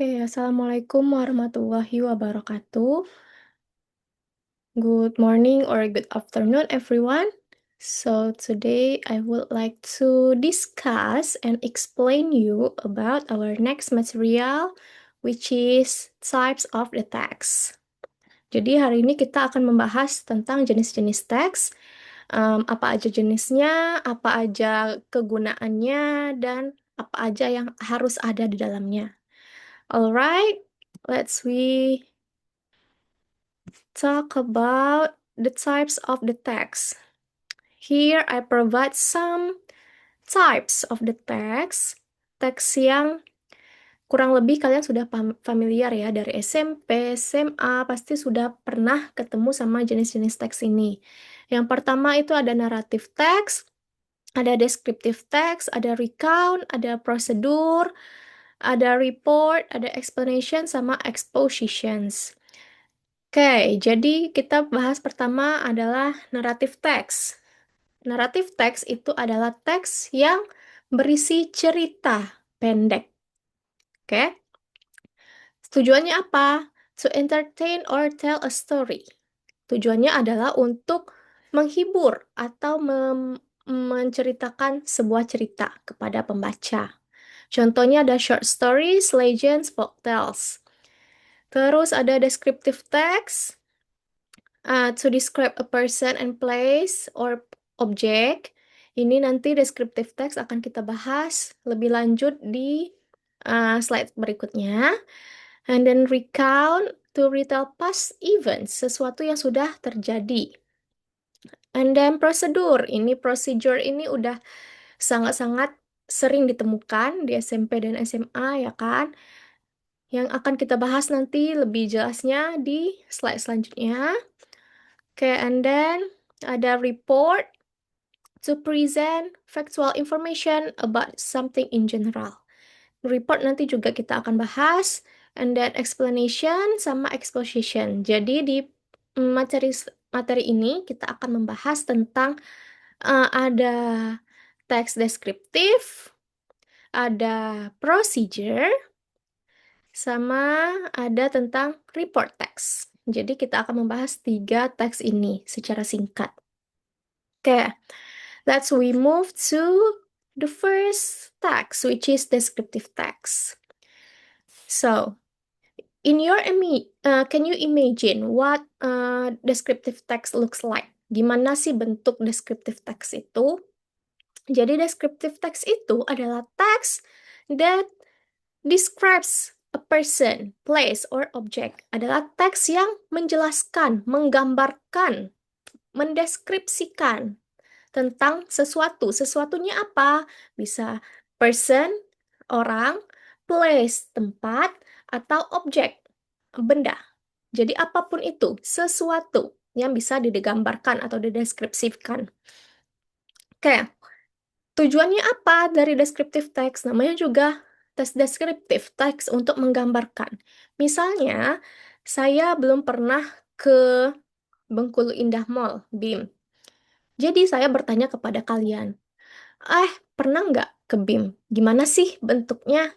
Assalamualaikum warahmatullahi wabarakatuh. Good morning or good afternoon, everyone. So today I would like to discuss and explain you about our next material, which is types of the text. Jadi hari ini kita akan membahas tentang jenis-jenis teks, apa aja jenisnya, apa aja kegunaannya, dan apa aja yang harus ada di dalamnya. Alright, we talk about the types of the text. Here I provide some types of the text. Teks yang kurang lebih kalian sudah familiar ya, dari SMP, SMA, pasti sudah pernah ketemu sama jenis-jenis teks ini. Yang pertama itu ada narrative text, ada descriptive text, ada recount, ada prosedur, ada report, ada explanation, sama expositions. Oke, jadi kita bahas pertama adalah narrative text. Narrative text itu adalah teks yang berisi cerita pendek. Oke, tujuannya apa? To entertain or tell a story. Tujuannya adalah untuk menghibur atau menceritakan sebuah cerita kepada pembaca. Contohnya ada short stories, legends, folktales. Terus ada descriptive text, to describe a person and place or object. Ini nanti descriptive text akan kita bahas lebih lanjut di slide berikutnya. And then recount, to retell past events, sesuatu yang sudah terjadi. And then procedure ini udah sangat-sangat sering ditemukan di SMP dan SMA ya kan. Yang akan kita bahas nanti lebih jelasnya di slide selanjutnya. Oke, and then ada report, to present factual information about something in general. Report nanti juga kita akan bahas, and then explanation sama exposition. Jadi di materi ini kita akan membahas tentang ada teks deskriptif, ada procedure, sama ada tentang report text. Jadi kita akan membahas 3 teks ini secara singkat. Oke, we move to the first text, which is descriptive text. So, can you imagine what descriptive text looks like? Gimana sih bentuk descriptive text itu? Jadi descriptive text itu adalah teks that describes a person, place, or object. Adalah teks yang menjelaskan, menggambarkan, mendeskripsikan tentang sesuatu. Sesuatunya apa? Bisa person, orang, place, tempat, atau objek, benda. Jadi apapun itu, sesuatu yang bisa digambarkan atau dideskripsikan. Oke, tujuannya apa dari descriptive text? Namanya juga tes deskriptif text untuk menggambarkan. Misalnya, saya belum pernah ke Bengkulu Indah Mall, BIM. Jadi saya bertanya kepada kalian, pernah nggak ke BIM? Gimana sih bentuknya?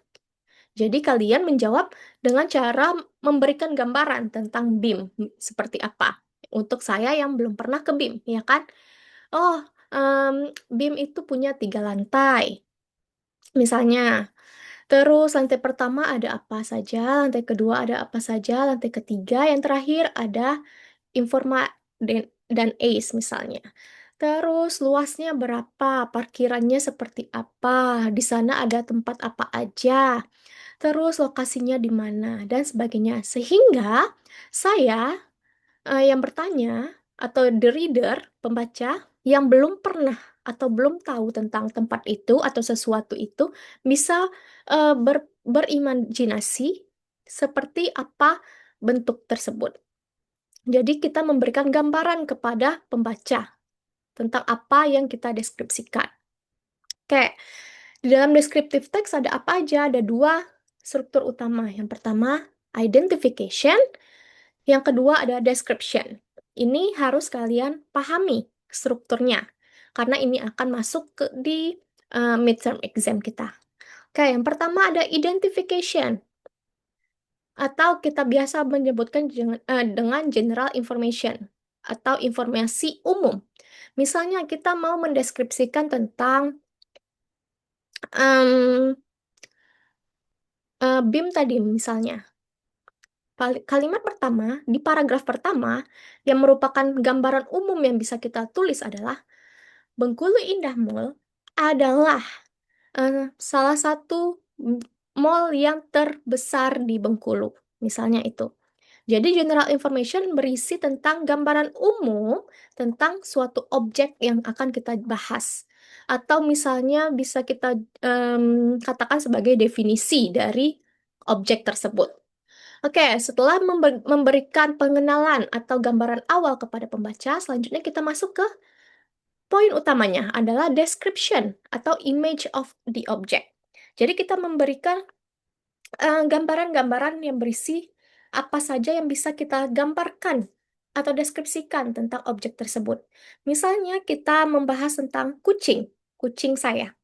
Jadi kalian menjawab dengan cara memberikan gambaran tentang BIM, seperti apa. Untuk saya yang belum pernah ke BIM, ya kan? Oh, BIM itu punya 3 lantai. Misalnya, terus lantai pertama ada apa saja, lantai kedua ada apa saja, lantai ketiga, yang terakhir ada Informa dan ACE misalnya. Terus luasnya berapa, parkirannya seperti apa, di sana ada tempat apa aja, terus lokasinya di mana, dan sebagainya. Sehingga saya yang bertanya, atau the reader, pembaca, yang belum pernah atau belum tahu tentang tempat itu atau sesuatu itu, bisa berimajinasi seperti apa bentuk tersebut. Jadi kita memberikan gambaran kepada pembaca tentang apa yang kita deskripsikan. Oke, di dalam descriptive text ada apa aja? Ada 2 struktur utama. Yang pertama, identification. Yang kedua ada description. Ini harus kalian pahami strukturnya, karena ini akan masuk di midterm exam kita. Oke, yang pertama ada identification. Atau kita biasa menyebutkan dengan general information atau informasi umum. Misalnya kita mau mendeskripsikan tentang em, BIM tadi misalnya. Kalimat pertama di paragraf pertama yang merupakan gambaran umum yang bisa kita tulis adalah Bengkulu Indah Mall adalah salah satu mall yang terbesar di Bengkulu. Misalnya itu. Jadi general information berisi tentang gambaran umum tentang suatu objek yang akan kita bahas. Atau misalnya bisa kita katakan sebagai definisi dari objek tersebut. Oke, setelah memberikan pengenalan atau gambaran awal kepada pembaca, selanjutnya kita masuk ke poin utamanya adalah description atau image of the object. Jadi kita memberikan gambaran-gambaran yang berisi apa saja yang bisa kita gambarkan atau deskripsikan tentang objek tersebut. Misalnya kita membahas tentang kucing, kucing saya.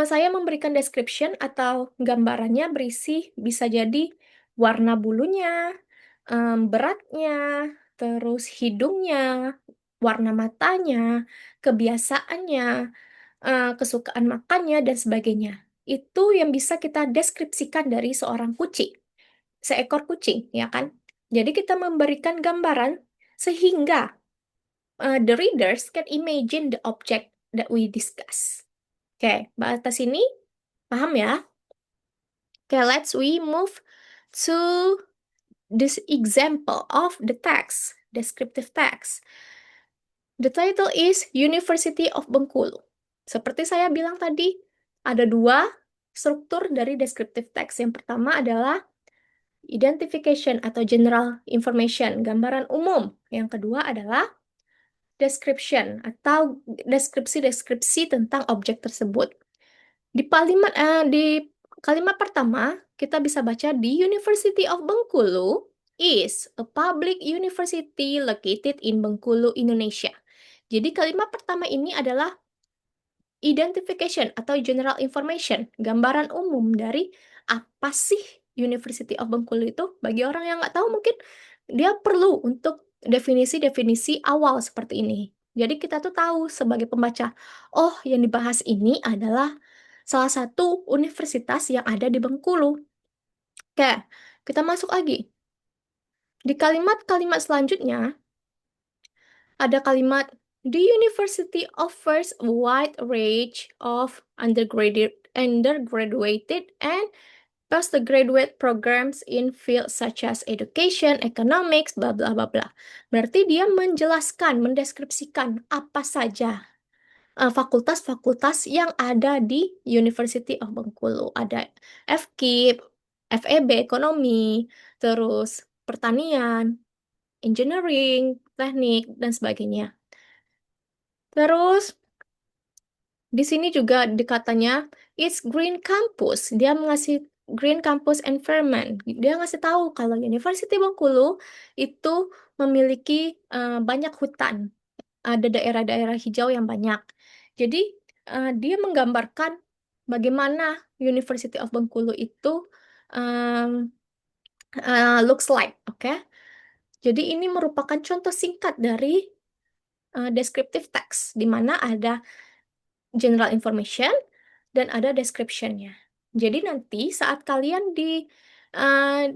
Saya memberikan description atau gambarannya berisi bisa jadi warna bulunya, beratnya, terus hidungnya, warna matanya, kebiasaannya, kesukaan makannya, dan sebagainya. Itu yang bisa kita deskripsikan dari seorang kucing, seekor kucing, ya kan? Jadi kita memberikan gambaran sehingga the readers can imagine the object that we discuss. Oke, batas ini paham ya? Oke, let's we move to this example of the text, descriptive text. The title is University of Bengkulu. Seperti saya bilang tadi, ada dua struktur dari descriptive text. Yang pertama adalah identification atau general information, gambaran umum. Yang kedua adalah description atau deskripsi-deskripsi tentang objek tersebut. Di kalimat pertama, kita bisa baca the University of Bengkulu is a public university located in Bengkulu, Indonesia. Jadi kalimat pertama ini adalah identification atau general information, gambaran umum dari apa sih University of Bengkulu itu. Bagi orang yang nggak tahu mungkin dia perlu untuk definisi-definisi awal seperti ini. Jadi kita tuh tahu sebagai pembaca, oh yang dibahas ini adalah salah satu universitas yang ada di Bengkulu. Oke, kita masuk lagi. Di kalimat-kalimat selanjutnya, ada kalimat The university offers a wide range of undergraduate and postgraduate programs in fields such as education, economics, bla bla bla bla. Berarti dia menjelaskan, mendeskripsikan apa saja fakultas-fakultas yang ada di University of Bengkulu. Ada FKIP, FEB, ekonomi, terus pertanian, engineering, teknik, dan sebagainya. Terus di sini juga dikatanya it's green campus. Dia mengasih green campus environment. Dia ngasih tahu kalau University Bengkulu itu memiliki banyak hutan. Ada daerah-daerah hijau yang banyak. Jadi dia menggambarkan bagaimana University of Bengkulu itu um, looks like, oke? Jadi ini merupakan contoh singkat dari descriptive text, di mana ada general information, dan ada description-nya. Jadi nanti saat kalian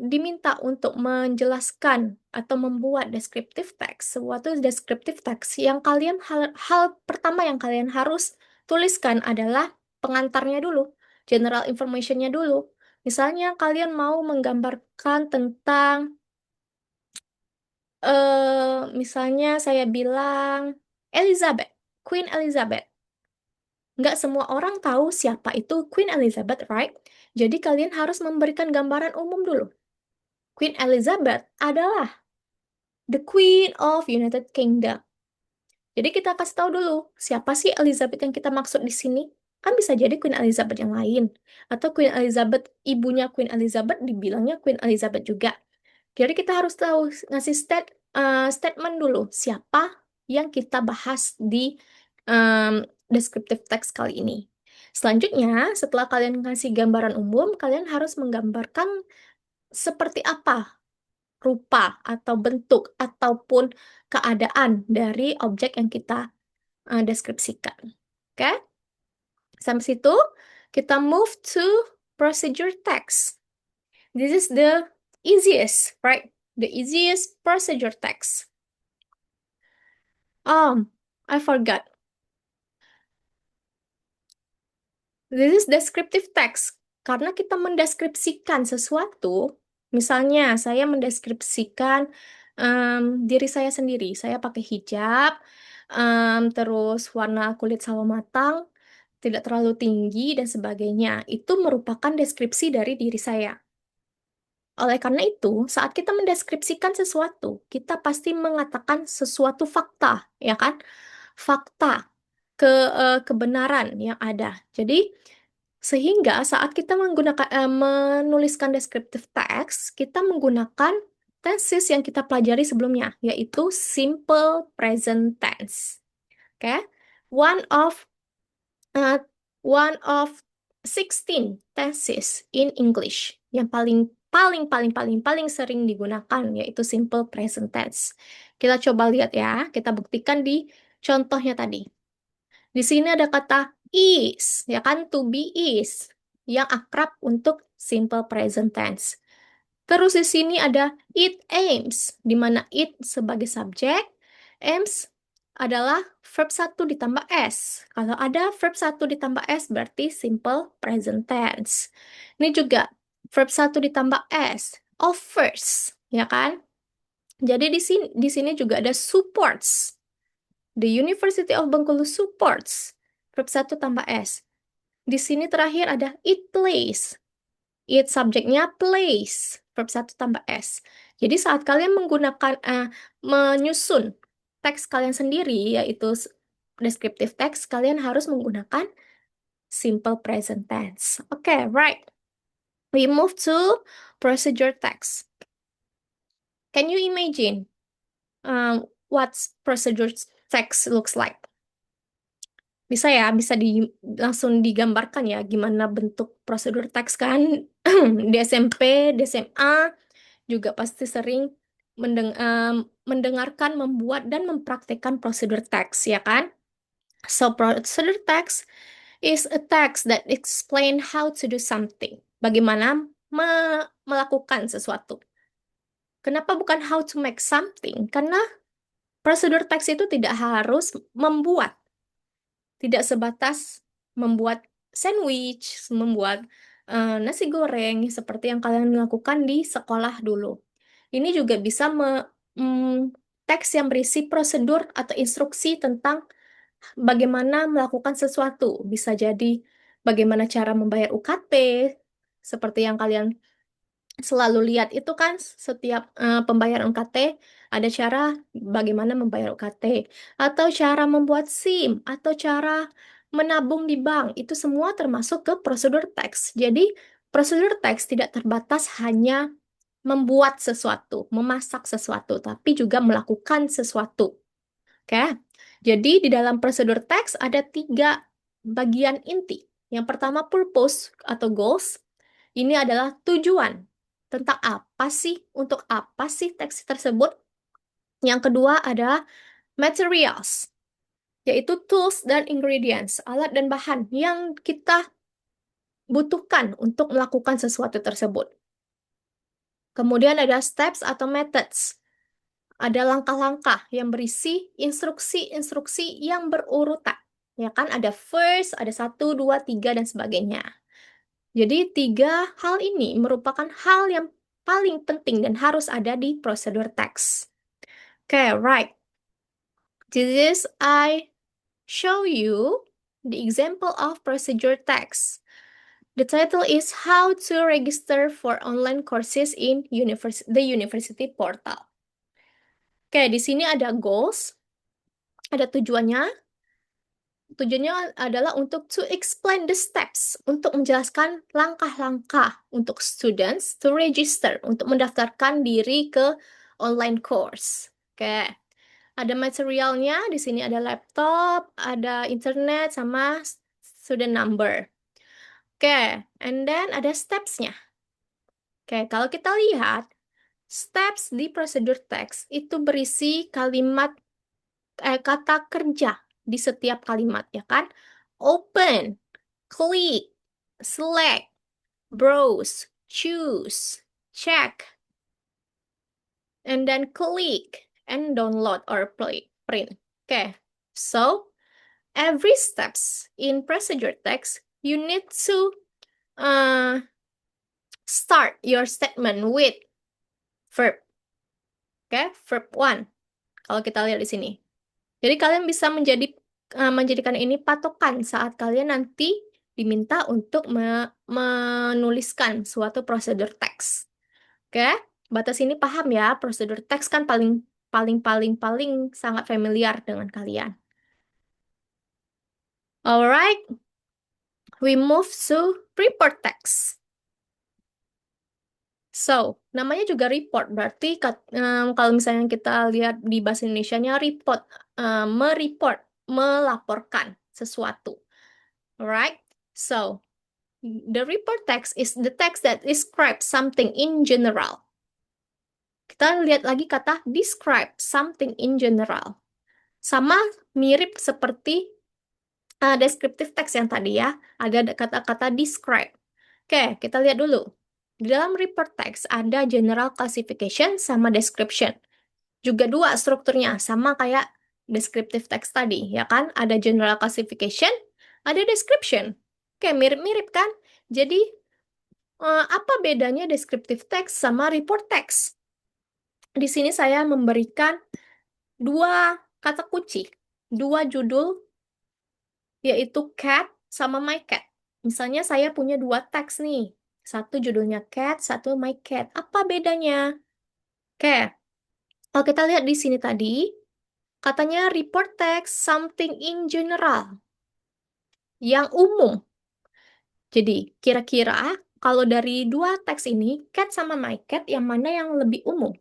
diminta untuk menjelaskan atau membuat descriptive text, suatu descriptive text yang hal pertama yang kalian harus tuliskan adalah pengantarnya dulu, general information-nya dulu. Misalnya kalian mau menggambarkan tentang misalnya saya bilang Elizabeth, Queen Elizabeth. Nggak semua orang tahu siapa itu Queen Elizabeth, right? Jadi kalian harus memberikan gambaran umum dulu. Queen Elizabeth adalah the Queen of United Kingdom. Jadi kita kasih tahu dulu, siapa sih Elizabeth yang kita maksud di sini? Kan bisa jadi Queen Elizabeth yang lain. Atau Queen Elizabeth, ibunya Queen Elizabeth dibilangnya Queen Elizabeth juga. Jadi kita harus tahu, ngasih statement dulu, siapa yang kita bahas di descriptive text kali ini. Selanjutnya, setelah kalian ngasih gambaran umum, kalian harus menggambarkan seperti apa rupa atau bentuk ataupun keadaan dari objek yang kita deskripsikan. Oke? Sampai situ, kita move to procedure text. This is the easiest, right? The easiest procedure text. I forgot. This is descriptive text. Karena kita mendeskripsikan sesuatu, misalnya saya mendeskripsikan diri saya sendiri. Saya pakai hijab, terus warna kulit sawo matang, tidak terlalu tinggi, dan sebagainya. Itu merupakan deskripsi dari diri saya. Oleh karena itu, saat kita mendeskripsikan sesuatu, kita pasti mengatakan sesuatu fakta, ya kan? Fakta, kebenaran yang ada. Jadi, sehingga saat kita menuliskan descriptive text, kita menggunakan tenses yang kita pelajari sebelumnya, yaitu simple present tense. Oke? One of uh, one of 16 tenses in English yang paling sering digunakan yaitu simple present tense. Kita coba lihat ya, kita buktikan di contohnya tadi. Di sini ada kata is, ya kan, to be is, yang akrab untuk simple present tense. Terus di sini ada it aims, di mana it sebagai subjek, aims adalah verb 1 ditambah s. Kalau ada verb 1 ditambah s berarti simple present tense. Ini juga verb 1 ditambah s, offers, ya kan? Jadi di sini juga ada supports. The University of Bengkulu supports, verb 1 tambah s. Di sini terakhir ada it plays. It subjeknya plays, verb 1 tambah s. Jadi saat kalian menyusun teks kalian sendiri, yaitu descriptive text, kalian harus menggunakan simple present tense. Oke, right. We move to procedure text. Can you imagine what procedure text looks like? Bisa ya, langsung digambarkan ya gimana bentuk prosedur teks kan. Di SMP, di SMA juga pasti sering mendengarkan, membuat, dan mempraktekkan prosedur teks, ya kan? So, procedure text is a text that explain how to do something. Bagaimana melakukan sesuatu. Kenapa bukan how to make something? Karena prosedur teks itu tidak harus membuat. Tidak sebatas membuat sandwich, membuat nasi goreng, seperti yang kalian lakukan di sekolah dulu. Ini juga bisa teks yang berisi prosedur atau instruksi tentang bagaimana melakukan sesuatu. Bisa jadi bagaimana cara membayar UKT, seperti yang kalian selalu lihat itu kan setiap pembayaran UKT ada cara bagaimana membayar UKT atau cara membuat SIM atau cara menabung di bank itu semua termasuk ke prosedur teks. Jadi prosedur teks tidak terbatas hanya membuat sesuatu, memasak sesuatu, tapi juga melakukan sesuatu. Oke, jadi di dalam prosedur teks ada 3 bagian inti. Yang pertama purpose atau goals. Ini adalah tujuan. Tentang apa sih, untuk apa sih teks tersebut. Yang kedua ada materials, yaitu tools dan ingredients, alat dan bahan yang kita butuhkan untuk melakukan sesuatu tersebut. Kemudian ada steps atau methods, ada langkah-langkah yang berisi instruksi-instruksi yang berurutan. Ya kan, ada first, ada 1, 2, 3, dan sebagainya. Jadi 3 hal ini merupakan hal yang paling penting dan harus ada di prosedur teks. Okay, right. This is I show you the example of procedure text. The title is How to Register for Online Courses in the University Portal. Oke, di sini ada goals, ada tujuannya. Tujuannya adalah untuk to explain the steps, untuk menjelaskan langkah-langkah untuk students to register, untuk mendaftarkan diri ke online course. Oke, ada materialnya, di sini ada laptop, ada internet, sama student number. Oke, and then ada steps-nya. Oke, kalau kita lihat, steps di procedure text itu berisi kata kerja di setiap kalimat, ya kan? Open, click, select, browse, choose, check, and then click, and download or play, print. Okay, so every steps in procedure text, you need to uh, start your statement with verb. Okay, verb one. Kalau kita lihat di sini. Jadi kalian bisa menjadikan ini patokan saat kalian nanti diminta untuk menuliskan suatu prosedur teks. Oke, batas ini paham ya, prosedur teks kan paling sangat familiar dengan kalian. Alright, we move to report text. So, namanya juga report, berarti kalau misalnya kita lihat di bahasa Indonesianya report, melaporkan sesuatu. Alright, so the report text is the text that describes something in general. Kita lihat lagi kata describe something in general. Sama mirip seperti descriptive text yang tadi ya, ada kata-kata describe. Oke, kita lihat dulu. Di dalam report text ada general classification sama description. Juga dua strukturnya, sama kayak descriptive text tadi, ya kan? Ada general classification, ada description. Oke, mirip-mirip kan? Jadi, apa bedanya descriptive text sama report text? Di sini saya memberikan dua kata kunci, dua judul, yaitu cat sama my cat. Misalnya saya punya dua teks nih. Satu judulnya cat, satu my cat. Apa bedanya? Oke, kalau kita lihat di sini tadi, katanya report text something in general. Yang umum. Jadi, kira-kira kalau dari dua teks ini, cat sama my cat, yang mana yang lebih umum?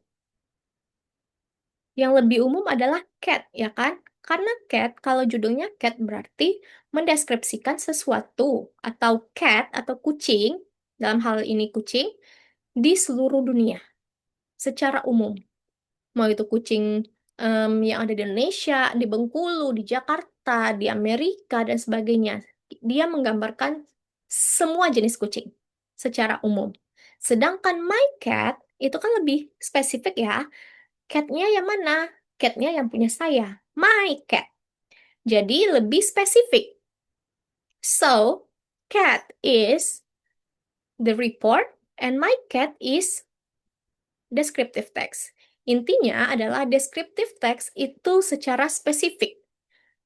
Yang lebih umum adalah cat, ya kan? Karena cat, kalau judulnya cat berarti mendeskripsikan sesuatu, atau cat, atau kucing, dalam hal ini kucing, di seluruh dunia, secara umum. Mau itu kucing yang ada di Indonesia, di Bengkulu, di Jakarta, di Amerika, dan sebagainya. Dia menggambarkan semua jenis kucing secara umum. Sedangkan my cat itu kan lebih spesifik ya. Cat-nya yang mana? Cat-nya yang punya saya. My cat. Jadi lebih spesifik. So, cat is the report and my cat is descriptive text. Intinya adalah descriptive text itu secara spesifik.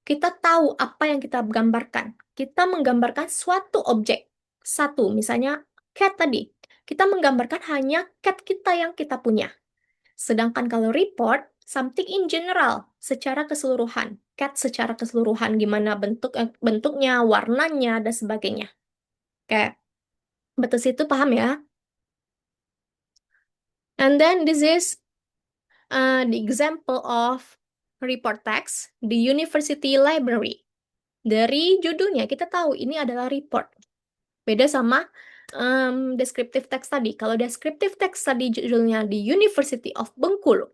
Kita tahu apa yang kita gambarkan. Kita menggambarkan suatu objek. Satu, misalnya cat tadi. Kita menggambarkan hanya cat kita yang kita punya. Sedangkan kalau report, something in general, secara keseluruhan. Cat secara keseluruhan, gimana bentuknya, warnanya, dan sebagainya. Oke, betul situ paham ya? And then this is the example of report text, the university library. Dari judulnya kita tahu ini adalah report. Beda sama descriptive text tadi. Kalau descriptive text tadi judulnya The University of Bengkulu.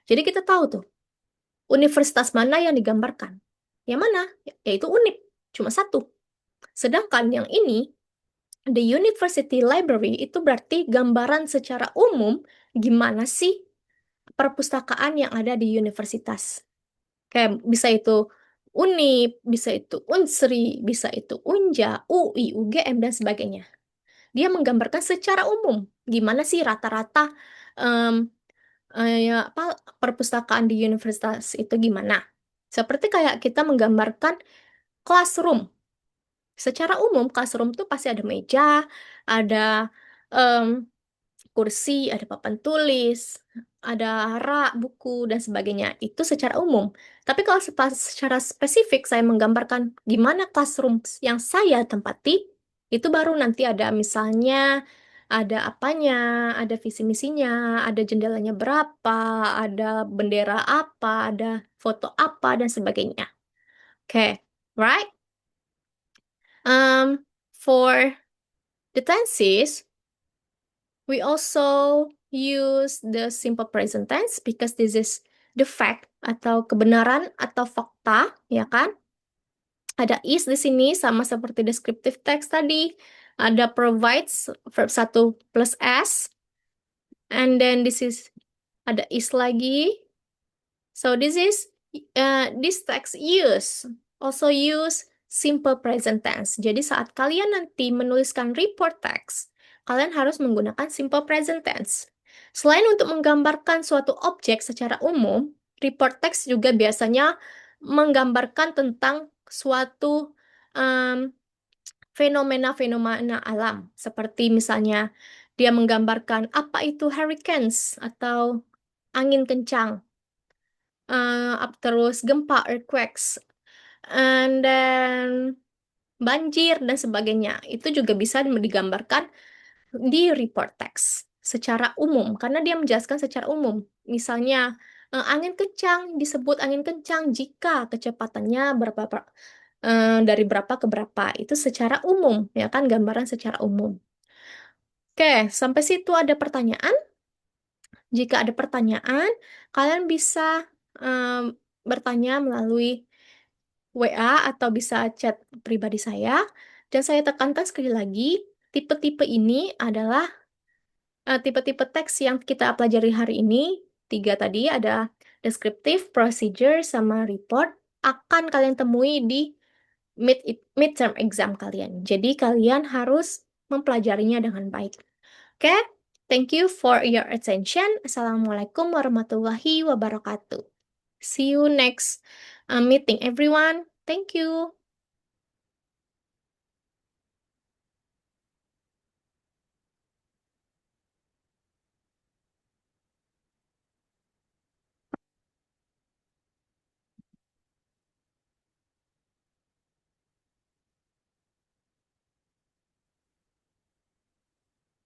Jadi kita tahu tuh, universitas mana yang digambarkan. Yang mana? Yaitu UNIP. Cuma satu. Sedangkan yang ini, The University Library, itu berarti gambaran secara umum gimana sih perpustakaan yang ada di universitas. Kayak bisa itu UNIP, bisa itu UNSRI, bisa itu UNJA, UI, UGM, dan sebagainya. Dia menggambarkan secara umum gimana sih rata-rata ya, perpustakaan di universitas itu gimana. Seperti kayak kita menggambarkan classroom. Secara umum, classroom tuh pasti ada meja, ada kursi, ada papan tulis, ada rak, buku, dan sebagainya. Itu secara umum. Tapi kalau secara spesifik saya menggambarkan gimana classroom yang saya tempati, itu baru nanti ada misalnya, ada apanya, ada visi misinya, ada jendelanya berapa, ada bendera apa, ada foto apa, dan sebagainya. Oke, right? For the tenses, we also use the simple present tense because this is the fact atau kebenaran atau fakta, ya kan? Ada is di sini sama seperti descriptive text tadi. Ada provides verb satu plus s. And then this is ada is lagi. So this text also use simple present tense. Jadi saat kalian nanti menuliskan report text, kalian harus menggunakan simple present tense. Selain untuk menggambarkan suatu objek secara umum, report text juga biasanya menggambarkan tentang suatu fenomena-fenomena alam. Seperti misalnya dia menggambarkan apa itu hurricanes atau angin kencang. Terus gempa, earthquakes, and then banjir dan sebagainya. Itu juga bisa digambarkan di report text secara umum karena dia menjelaskan secara umum. Misalnya angin kencang disebut angin kencang jika kecepatannya dari berapa ke berapa. Itu secara umum, ya kan, gambaran secara umum. Oke, sampai situ ada pertanyaan? Jika ada pertanyaan, kalian bisa bertanya melalui WA atau bisa chat pribadi saya. Dan saya tekankan sekali lagi, tipe-tipe ini adalah tipe-tipe teks yang kita pelajari hari ini. 3 tadi ada descriptive, procedure, sama report akan kalian temui di midterm exam kalian. Jadi kalian harus mempelajarinya dengan baik. Oke, thank you for your attention. Assalamualaikum warahmatullahi wabarakatuh. See you next meeting, everyone. Thank you.